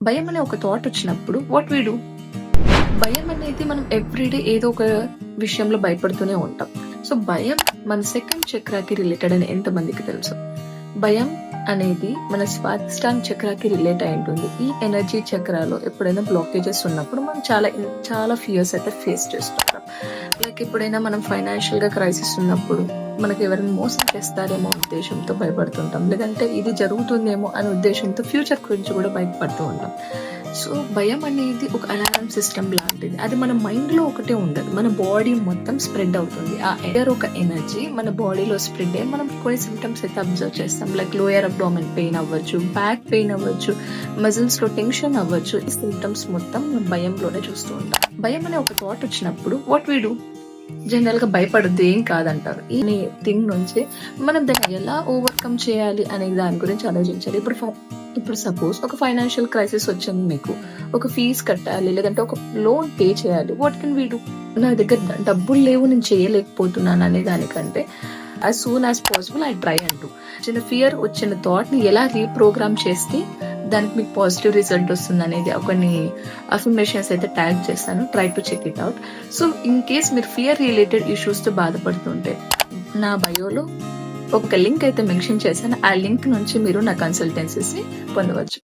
భయం అనే ఒక థాట్ వచ్చినప్పుడు వాట్ వి డూ? భయం అనేది మనం ఎవ్రీడే ఏదో ఒక విషయంలో భయపడుతూనే ఉంటాం. సో భయం మన సెకండ్ చక్రాకి రిలేటెడ్ అని ఎంతమందికి తెలుసు? భయం అనేది మన స్వాధిష్టాన చక్రాకి రిలేట్ అయి ఉంటుంది. ఈ ఎనర్జీ చక్రాలో ఎప్పుడైనా బ్లాకేజెస్ ఉన్నప్పుడు మనం చాలా ఫియర్స్ అయితే ఫేస్ చేస్తుంటాం. లైక్ ఎప్పుడైనా మనం ఫైనాన్షియల్ గా క్రైసిస్ ఉన్నప్పుడు మనకి ఎవరైనా మోసం చేస్తారేమో ఉద్దేశంతో భయపడుతుంటాం, లేదంటే ఇది జరుగుతుందేమో అనే ఉద్దేశంతో ఫ్యూచర్ గురించి కూడా భయపడుతూ ఉంటాం. సో భయం అనేది ఒక అలారం సిస్టమ్ లాంటిది. అది మన మైండ్ లో ఒకటే ఉండదు, మన బాడీ మొత్తం స్ప్రెడ్ అవుతుంది. ఆ ఎయిర్ ఒక ఎనర్జీ మన బాడీలో స్ప్రెడ్ అయ్యి మనం కొన్ని సిమ్టమ్స్ అయితే అబ్జర్వ్ చేస్తాం. లైక్ లోయర్ అబ్డామిన్ పెయిన్ అవ్వచ్చు, బ్యాక్ పెయిన్ అవ్వచ్చు, మజిల్స్ లో టెన్షన్ అవ్వచ్చు. ఈ సిమ్టమ్స్ మొత్తం మనం భయంలోనే చూస్తూ ఉంటాం. భయం అనే ఒక థాట్ వచ్చినప్పుడు వాట్ వి డూ? జనరల్ గా భయపడద్దు, ఏం కాదంటారు. ఈ థింగ్ నుంచి మనం దాన్ని ఎలా ఓవర్కమ్ చేయాలి అనే దాని గురించి ఆలోచించాలి. ఇప్పుడు సపోజ్ ఒక ఫైనాన్షియల్ క్రైసిస్ వచ్చింది, మీకు ఒక ఫీజు కట్టాలి, లేదంటే ఒక లోన్ పే చేయాలి. What can we do? నా దగ్గర డబ్బులు లేవు, నేను చేయలేకపోతున్నాను అనే దానికంటే as soon as possible I try అంటూ చిన్న ఫియర్ వచ్చిన థాట్ ని ఎలా రీప్రోగ్రామ్ చేస్తే దానికి మీకు పాజిటివ్ రిజల్ట్ వస్తుంది అనేది కొన్ని అఫర్మేషన్స్ అయితే ట్యాగ్ చేస్తాను. Try to check it out. So in case మీరు ఫియర్ రిలేటెడ్ ఇష్యూస్ తో బాధపడుతుంటే నా బయోలో ఒక లింక్ అయితే మెన్షన్ చేశాను. ఆ లింక్ నుంచి మీరు నా కన్సల్టెన్సీస్ ని పొందవచ్చు.